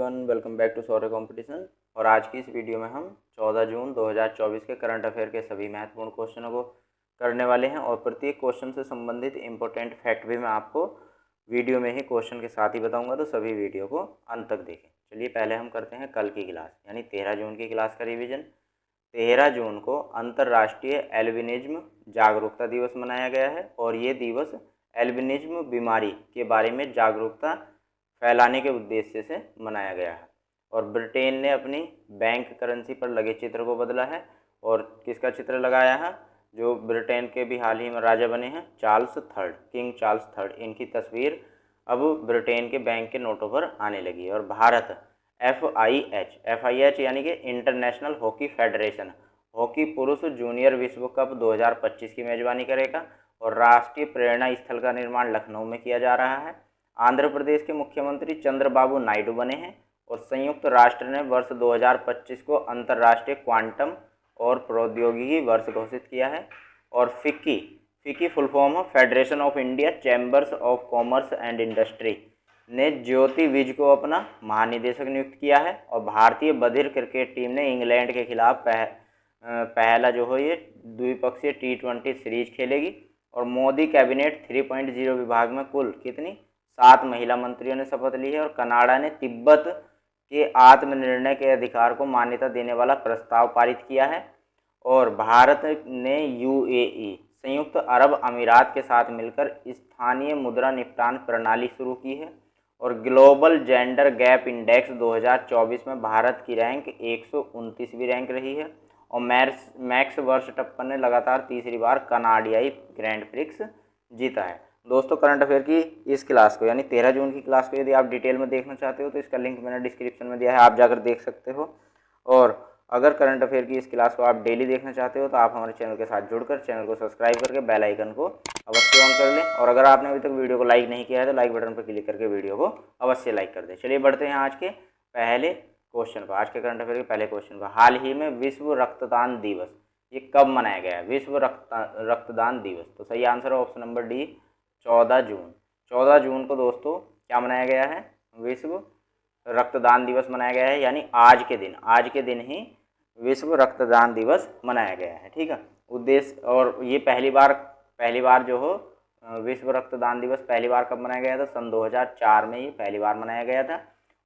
Everyone, welcome back to Shaurya competition. और आज की इस वीडियो में हम 14 जून 2024 के करंट अफेयर के सभी महत्वपूर्ण क्वेश्चनों को करने वाले हैं और प्रत्येक क्वेश्चन से संबंधित इंपॉर्टेंट फैक्ट भी मैं आपको वीडियो में ही क्वेश्चन के साथ ही बताऊंगा, तो सभी वीडियो को अंत तक देखें। चलिए पहले हम करते हैं कल की क्लास यानी 13 जून की क्लास का रिविज़न। 13 जून को अंतर्राष्ट्रीय एल्बिनिज्म जागरूकता दिवस मनाया गया है और ये दिवस एल्बिनिज्म बीमारी के बारे में जागरूकता फैलाने के उद्देश्य से मनाया गया है। और ब्रिटेन ने अपनी बैंक करेंसी पर लगे चित्र को बदला है। और किसका चित्र लगाया है? जो ब्रिटेन के भी हाल ही में राजा बने हैं, Charles third, king Charles third, इनकी तस्वीर अब ब्रिटेन के बैंक के नोटों पर आने लगी है। और भारत FIH यानी कि इंटरनेशनल हॉकी फेडरेशन हॉकी पुरुष जूनियर विश्व कप 2025 की मेजबानी करेगा। और राष्ट्रीय प्रेरणा स्थल का निर्माण लखनऊ में किया जा रहा है। आंध्र प्रदेश के मुख्यमंत्री चंद्रबाबू नायडू बने हैं। और संयुक्त राष्ट्र ने वर्ष 2025 को अंतर्राष्ट्रीय क्वांटम और प्रौद्योगिकी वर्ष घोषित किया है। और FICCI full form federation of India chambers of commerce and industry ने ज्योति विज को अपना महानिदेशक नियुक्त किया है। और भारतीय बधिर क्रिकेट टीम ने इंग्लैंड के खिलाफ पहला जो हो ये द्विपक्षीय T20 सीरीज खेलेगी। और मोदी कैबिनेट 3.0 विभाग में कुल कितनी 7 महिला मंत्रियों ने शपथ ली है। और कनाडा ने तिब्बत के आत्मनिर्णय के अधिकार को मान्यता देने वाला प्रस्ताव पारित किया है। और भारत ने UAE संयुक्त अरब अमीरात के साथ मिलकर स्थानीय मुद्रा निपटान प्रणाली शुरू की है। और ग्लोबल जेंडर गैप इंडेक्स 2024 में भारत की रैंक 129वीं रैंक रही है। और मैक्स वर्स्टप्पन ने लगातार तीसरी बार कनाडियाई ग्रैंड प्रिक्स जीता है। दोस्तों, करंट अफेयर की इस क्लास को यानी 13 जून की क्लास को यदि आप डिटेल में देखना चाहते हो तो इसका लिंक मैंने डिस्क्रिप्शन में दिया है, आप जाकर देख सकते हो। और अगर करंट अफेयर की इस क्लास को आप डेली देखना चाहते हो तो आप हमारे चैनल के साथ जुड़कर चैनल को सब्सक्राइब करके बेल आइकन को अवश्य ऑन कर लें। और अगर आपने अभी तक वीडियो को लाइक नहीं किया है तो लाइक बटन पर क्लिक करके वीडियो को अवश्य लाइक कर दें। चलिए बढ़ते हैं आज के पहले क्वेश्चन पर, आज के करंट अफेयर के पहले क्वेश्चन पर। हाल ही में विश्व रक्तदान दिवस ये कब मनाया गया है? विश्व रक्तदान दिवस, तो सही आंसर है ऑप्शन नंबर डी 14 जून। 14 जून को दोस्तों क्या मनाया गया है? विश्व रक्तदान दिवस मनाया गया है, यानी आज के दिन ही विश्व रक्तदान दिवस मनाया गया है। ठीक है, उद्देश्य और ये पहली बार जो हो विश्व रक्तदान दिवस पहली बार कब मनाया गया था? सन 2004 में ये पहली बार मनाया गया था।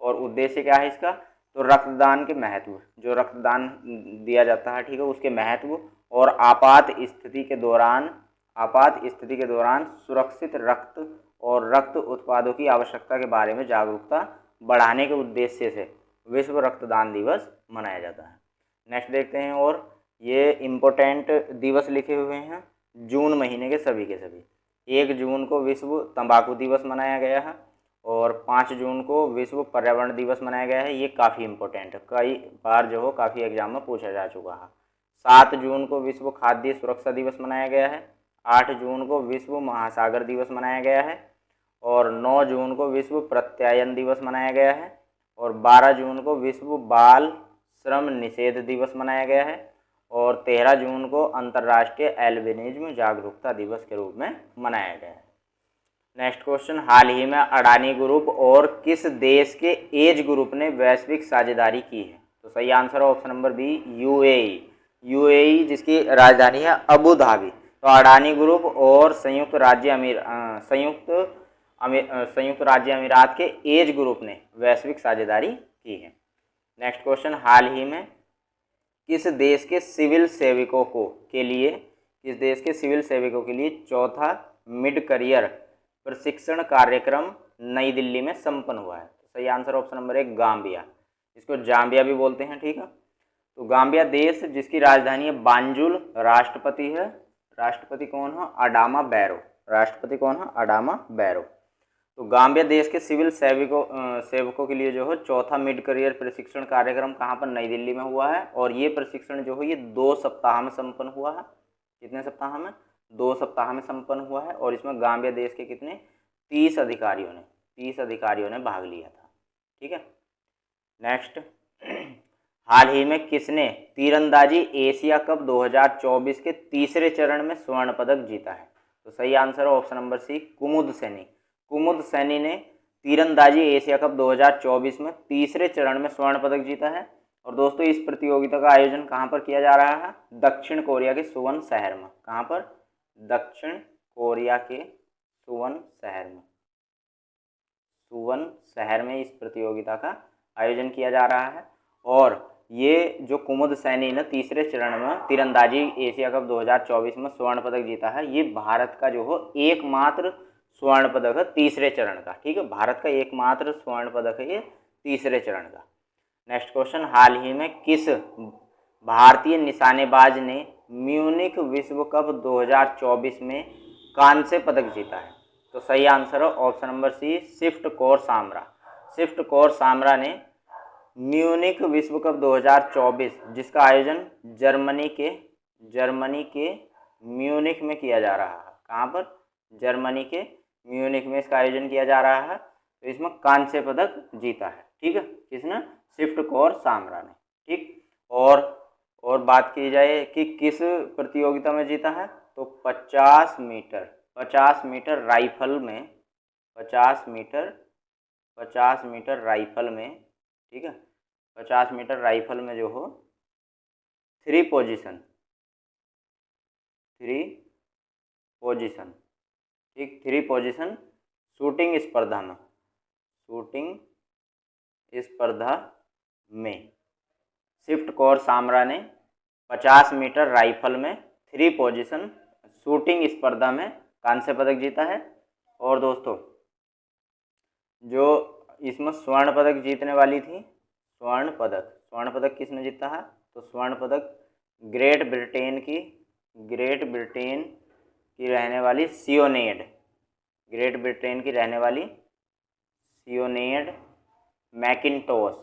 और उद्देश्य क्या है इसका? तो रक्तदान के महत्व, जो रक्तदान दिया जाता है, ठीक है, उसके महत्व और आपात स्थिति के दौरान सुरक्षित रक्त और रक्त उत्पादों की आवश्यकता के बारे में जागरूकता बढ़ाने के उद्देश्य से विश्व रक्तदान दिवस मनाया जाता है। नेक्स्ट देखते हैं, और ये इम्पोर्टेंट दिवस लिखे हुए हैं जून महीने के सभी के सभी। 1 जून को विश्व तंबाकू दिवस मनाया गया है। और 5 जून को विश्व पर्यावरण दिवस मनाया गया है, ये काफ़ी इम्पोर्टेंट है, कई बार जो हो काफ़ी एग्जाम में पूछा जा चुका है। 7 जून को विश्व खाद्य सुरक्षा दिवस मनाया गया है। 8 जून को विश्व महासागर दिवस मनाया गया है। और 9 जून को विश्व प्रत्यायन दिवस मनाया गया है। और 12 जून को विश्व बाल श्रम निषेध दिवस मनाया गया है। और 13 जून को अंतर्राष्ट्रीय एल्बिनिज्म जागरूकता दिवस के रूप में मनाया गया है। नेक्स्ट क्वेश्चन, हाल ही में अडानी ग्रुप और किस देश के एज ग्रुप ने वैश्विक साझेदारी की है? तो सही आंसर है ऑप्शन नंबर बी UAE जिसकी राजधानी है अबू धाबी। तो अडानी ग्रुप और संयुक्त राज्य अमीरात के एज ग्रुप ने वैश्विक साझेदारी की है। नेक्स्ट क्वेश्चन, हाल ही में किस देश के सिविल सेवकों के लिए चौथा मिड करियर प्रशिक्षण कार्यक्रम नई दिल्ली में संपन्न हुआ है? तो सही आंसर ऑप्शन नंबर 1 गाम्बिया, इसको जाम्बिया भी बोलते हैं। ठीक है, तो गाम्बिया देश जिसकी राजधानी है बांजुल, राष्ट्रपति कौन है? अडामा बैरो। तो गाम्बिया देश के सिविल सेवकों के लिए जो है चौथा मिड करियर प्रशिक्षण कार्यक्रम कहाँ पर? नई दिल्ली में हुआ है। और ये प्रशिक्षण जो है ये 2 सप्ताह में संपन्न हुआ है। कितने सप्ताह में? 2 सप्ताह में संपन्न हुआ है। और इसमें गाम्बिया देश के कितने 30 अधिकारियों ने भाग लिया था। ठीक है, नेक्स्ट, हाल ही में किसने तीरंदाजी एशिया कप 2024 के तीसरे चरण में स्वर्ण पदक जीता है? तो सही आंसर है ऑप्शन नंबर सी कुमुद सैनी ने तीरंदाजी एशिया कप 2024 में तीसरे चरण में स्वर्ण पदक जीता है। और दोस्तों इस प्रतियोगिता का आयोजन कहाँ पर किया जा रहा है? दक्षिण कोरिया के सुवॉन शहर में। कहाँ पर? दक्षिण कोरिया के सुवॉन शहर में। सुवॉन शहर में इस प्रतियोगिता का आयोजन किया जा रहा है। और ये जो कुमुद सैनी ने तीसरे चरण में तीरंदाजी एशिया कप 2024 में स्वर्ण पदक जीता है, ये भारत का जो हो एकमात्र स्वर्ण पदक है तीसरे चरण का। ठीक है, भारत का एकमात्र स्वर्ण पदक है ये तीसरे चरण का। नेक्स्ट क्वेश्चन, हाल ही में किस भारतीय निशानेबाज ने म्यूनिख विश्व कप 2024 में कांस्य पदक जीता है? तो सही आंसर है option number C, Swift Kaur Samra. Swift Kaur Samra ने म्यूनिख विश्व कप 2024 जिसका आयोजन जर्मनी के म्यूनिख में किया जा रहा है। कहाँ पर? जर्मनी के म्यूनिख में इसका आयोजन किया जा रहा है। तो इसमें कांस्य पदक जीता है। ठीक है, किसने? स्विफ्ट कौर सामरा ने। ठीक, और बात की जाए कि किस प्रतियोगिता में जीता है, तो 50 मीटर राइफल में, 50 मीटर राइफल में, ठीक है, 50 मीटर राइफल में जो हो थ्री पोजीशन, ठीक, थ्री पोजीशन शूटिंग स्पर्धा में स्विफ्ट कौर सामरा ने 50 मीटर राइफल में थ्री पोजीशन शूटिंग स्पर्धा में कांस्य पदक जीता है। और दोस्तों जो इसमें स्वर्ण पदक जीतने वाली थी, स्वर्ण पदक किसने जीता है? तो स्वर्ण पदक ग्रेट ब्रिटेन की रहने वाली सियोनेड मैकिन्टोश,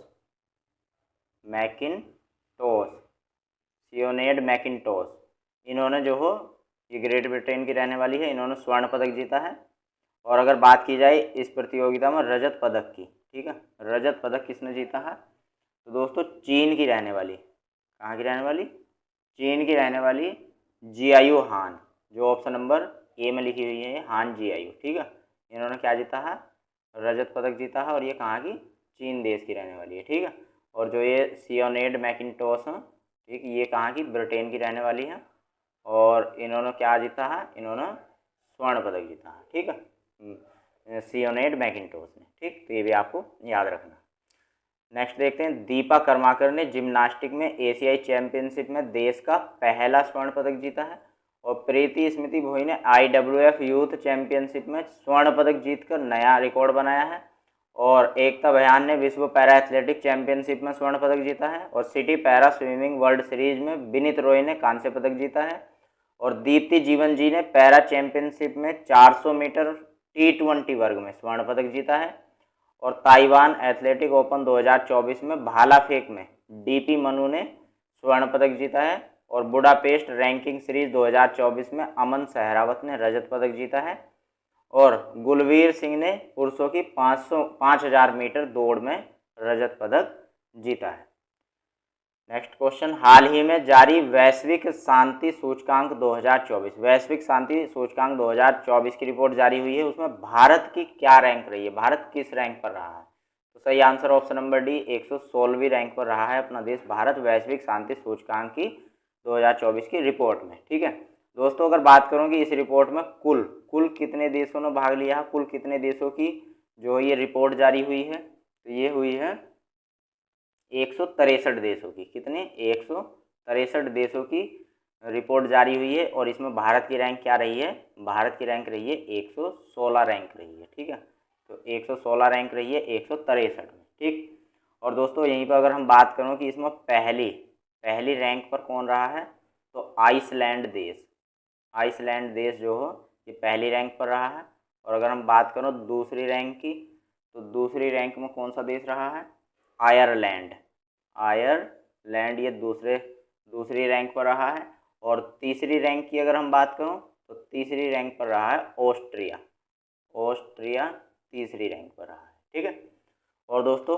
इन्होंने जो हो, ये ग्रेट ब्रिटेन की रहने वाली है, इन्होंने स्वर्ण पदक जीता है। और अगर बात की जाए इस प्रतियोगिता में रजत पदक की, ठीक है, रजत पदक किसने जीता है? तो दोस्तों चीन की रहने वाली, कहाँ की रहने वाली? चीन की रहने वाली जियायू हान, जो ऑप्शन नंबर ए में लिखी हुई है, हान जियायू। ठीक है, इन्होंने क्या जीता है? रजत पदक जीता है। और ये कहाँ की? चीन देश की रहने वाली है। ठीक है, और जो ये सियोनेड मैकिन्टोश है, ठीक, ये कहाँ की? ब्रिटेन की रहने वाली है। और इन्होंने क्या जीता है? इन्होंने स्वर्ण पदक जीता है। ठीक है, सियोनेड मैकिन्टोश ने। ठीक, तो ये भी आपको याद रखना। नेक्स्ट देखते हैं, दीपा कर्माकर ने जिम्नास्टिक में एशियाई चैंपियनशिप में देश का पहला स्वर्ण पदक जीता है। और प्रीति स्मृति भोई ने IWF यूथ चैंपियनशिप में स्वर्ण पदक जीतकर नया रिकॉर्ड बनाया है। और एकता भयान ने विश्व पैरा एथलेटिक चैंपियनशिप में स्वर्ण पदक जीता है। और city para swimming world series में विनीत रॉय ने कांस्य पदक जीता है। और दीप्ति जीवन जी ने पैरा चैंपियनशिप में 400 मीटर T20 वर्ग में स्वर्ण पदक जीता है। और ताइवान एथलेटिक ओपन 2024 में भाला फेंक में DP मनु ने स्वर्ण पदक जीता है। और बुडापेस्ट रैंकिंग सीरीज 2024 में अमन सहरावत ने रजत पदक जीता है। और गुलवीर सिंह ने पुरुषों की 5000 मीटर दौड़ में रजत पदक जीता है। नेक्स्ट क्वेश्चन, हाल ही में जारी वैश्विक शांति सूचकांक 2024 की रिपोर्ट जारी हुई है, उसमें भारत की क्या रैंक रही है? भारत किस रैंक पर रहा है? तो सही आंसर ऑप्शन नंबर डी, 116वीं रैंक पर रहा है अपना देश भारत वैश्विक शांति सूचकांक की 2024 की रिपोर्ट में। ठीक है दोस्तों, अगर बात करूँ कि इस रिपोर्ट में कुल कितने देशों ने भाग लिया है, कुल कितने देशों की जो ये रिपोर्ट जारी हुई है, तो ये हुई है 163 देशों की। कितने? 163 देशों की रिपोर्ट जारी हुई है। और इसमें भारत की रैंक क्या रही है? भारत की रैंक रही है 116 रैंक रही है। ठीक है, तो 116 रैंक रही है 163 में। ठीक, और दोस्तों यहीं पर अगर हम बात करें कि इसमें पहली रैंक पर कौन रहा है, तो आइसलैंड देश जो हो ये पहली रैंक पर रहा है। और अगर हम बात करें दूसरी रैंक की, तो दूसरी रैंक में कौन सा देश रहा है? आयरलैंड ये दूसरी रैंक पर रहा है। और तीसरी रैंक की अगर हम बात करूं तो तीसरी रैंक पर रहा है ऑस्ट्रिया तीसरी रैंक पर रहा है। ठीक है, और दोस्तों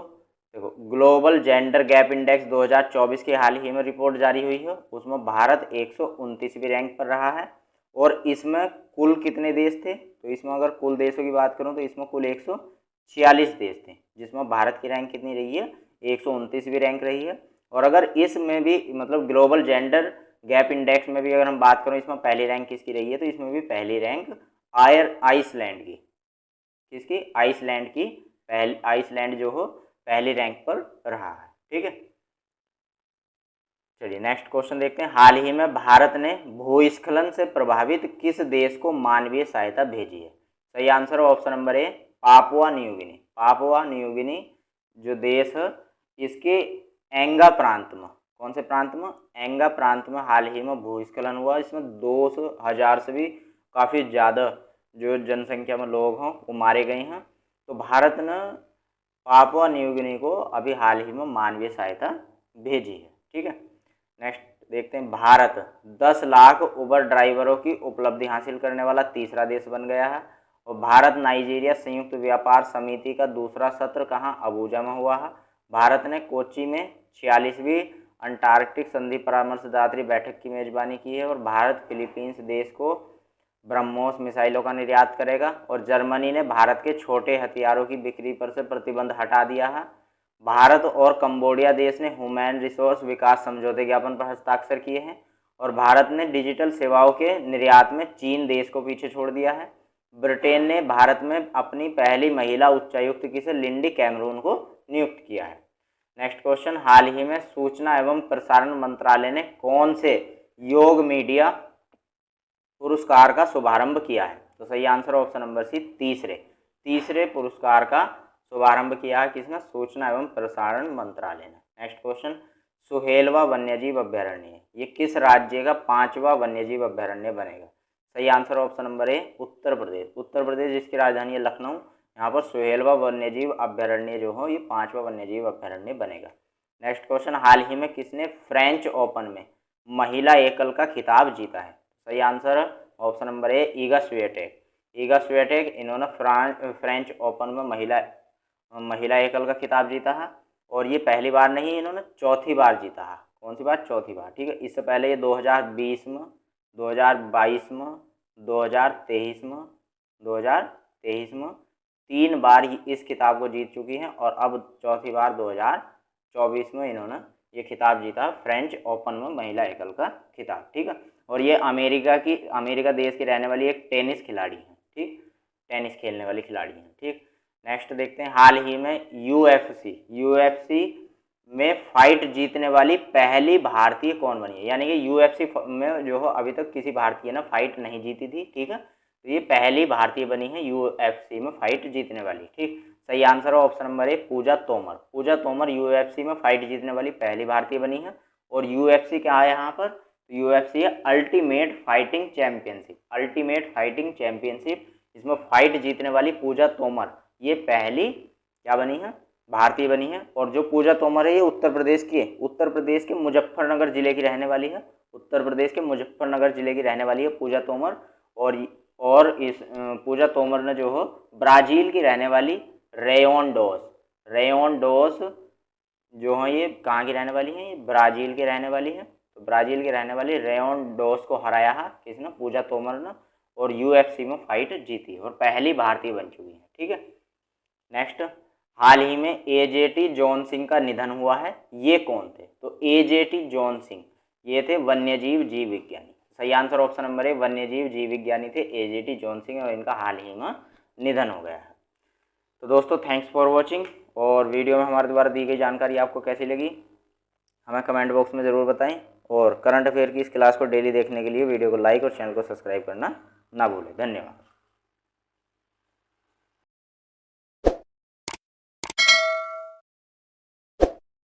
देखो, ग्लोबल जेंडर गैप इंडेक्स 2024 की हाल ही में रिपोर्ट जारी हुई है, उसमें भारत 129वीं रैंक पर रहा है। और इसमें कुल कितने देश थे? तो इसमें अगर कुल देशों की बात करूं तो इसमें कुल 46 देश थे, जिसमें भारत की रैंक कितनी रही है, 129वीं रैंक रही है। और अगर इसमें भी मतलब ग्लोबल जेंडर गैप इंडेक्स में भी अगर हम बात करें, इसमें पहली रैंक किसकी रही है, तो इसमें भी पहली रैंक आइसलैंड की, किसकी, आइसलैंड की, आइसलैंड जो हो पहली रैंक पर रहा है। ठीक है, चलिए नेक्स्ट क्वेश्चन देखते हैं। हाल ही में भारत ने भूस्खलन से प्रभावित किस देश को मानवीय सहायता भेजी है? सही आंसर है ऑप्शन नंबर ए, Papua New Guinea. Papua New Guinea जो देश है, इसके एंगा प्रांत में, कौन से प्रांत में, एंगा प्रांत में हाल ही में भूस्खलन हुआ। इसमें 200,000 से भी काफ़ी ज़्यादा जो जनसंख्या में लोग हों वो मारे गए हैं। तो भारत ने पापुआ न्यू गिनी को अभी हाल ही में मानवीय सहायता भेजी है। ठीक है, नेक्स्ट देखते हैं। भारत 10 लाख उबर ड्राइवरों की उपलब्धि हासिल करने वाला तीसरा देश बन गया है। और भारत नाइजीरिया संयुक्त व्यापार समिति का दूसरा सत्र कहाँ, अबूजा में हुआ है। भारत ने कोच्चि में 46वीं अंटार्कटिक संधि परामर्शदात्री बैठक की मेजबानी की है। और भारत फिलीपींस देश को ब्रह्मोस मिसाइलों का निर्यात करेगा। और जर्मनी ने भारत के छोटे हथियारों की बिक्री पर से प्रतिबंध हटा दिया है। भारत और कंबोडिया देश ने ह्यूमन रिसोर्स विकास समझौते ज्ञापन पर हस्ताक्षर किए हैं। और भारत ने डिजिटल सेवाओं के निर्यात में चीन देश को पीछे छोड़ दिया है। ब्रिटेन ने भारत में अपनी पहली महिला उच्चायुक्त की से लिंडी कैमरून को नियुक्त किया है। Next question. हाल ही में सूचना एवं प्रसारण मंत्रालय ने कौन से योग मीडिया पुरस्कार का शुभारंभ किया है? तो सही आंसर ऑप्शन नंबर सी, तीसरे पुरस्कार का शुभारंभ किया है किसने, सूचना एवं प्रसारण मंत्रालय ने। Next question. सुहेलवा वन्यजीव अभ्यारण्य, ये किस राज्य का 5वां वन्यजीव अभ्यारण्य बनेगा? सही आंसर ऑप्शन नंबर ए, उत्तर प्रदेश। उत्तर प्रदेश जिसकी राजधानी है लखनऊ, यहाँ पर सुहेलवा वन्यजीव अभ्यारण्य जो हो ये 5वां वन्यजीव अभ्यारण्य बनेगा। Next question. हाल ही में किसने फ्रेंच ओपन में महिला एकल का खिताब जीता है? सही आंसर है ऑप्शन नंबर ए, ईगा स्वियाटेक। ईगा स्वियाटेक इन्होंने फ्रेंच ओपन में महिला एकल का खिताब जीता है। और ये पहली बार नहीं, इन्होंने चौथी बार जीता है। कौन सी बार, चौथी बार। ठीक है, इससे पहले ये 2020 में, 2022 में, 2023 में, 2023 में 3 बार इस खिताब को जीत चुकी हैं। और अब चौथी बार 2024 में इन्होंने ये खिताब जीता, फ्रेंच ओपन में महिला एकल का खिताब। ठीक है, और ये अमेरिका देश की रहने वाली एक टेनिस खिलाड़ी है। ठीक, टेनिस खेलने वाली खिलाड़ी है। ठीक, नेक्स्ट देखते हैं। हाल ही में यूएफसी में फाइट जीतने वाली पहली भारतीय कौन बनी है? यानी कि यूएफसी में जो हो अभी तक किसी भारतीय ने फाइट नहीं जीती थी। ठीक है, तो ये पहली भारतीय बनी है यूएफसी में फाइट जीतने वाली। ठीक, सही आंसर है option number A, Pooja Tomar. Pooja Tomar UFC में फाइट जीतने वाली पहली भारतीय बनी है। और यूएफसी क्या है यहाँ पर, यूएफसी है ultimate fighting championship. Ultimate fighting championship, इसमें फाइट जीतने वाली पूजा तोमर ये पहली क्या बनी है, भारतीय बनी है। और जो पूजा तोमर है ये उत्तर प्रदेश के मुजफ्फरनगर जिले की रहने वाली है। उत्तर प्रदेश के मुजफ्फरनगर जिले की रहने वाली है पूजा तोमर। और इस पूजा तोमर ने जो हो ब्राज़ील की रहने वाली रेयोन डोस जो है ये कहाँ की रहने वाली है, ये ब्राज़ील की रहने वाली है। तो ब्राज़ील की रहने वाली रेयोन डोस को हराया है किसने, पूजा तोमर ने। और यूएफसी में फाइट जीती और पहली भारतीय बन चुकी है। ठीक है, नेक्स्ट। हाल ही में एजेटी जॉन सिंह का निधन हुआ है, ये कौन थे? तो एजेटी जॉन सिंह ये थे वन्यजीव जीव विज्ञानी। सही आंसर ऑप्शन नंबर ए, वन्यजीव जीव विज्ञानी थे एजेटी जॉन सिंह, और इनका हाल ही में निधन हो गया है। तो दोस्तों थैंक्स फॉर वॉचिंग। और वीडियो में हमारे द्वारा दी गई जानकारी आपको कैसी लगी हमें कमेंट बॉक्स में ज़रूर बताएं। और करंट अफेयर की इस क्लास को डेली देखने के लिए वीडियो को लाइक और चैनल को सब्सक्राइब करना ना भूलें। धन्यवाद।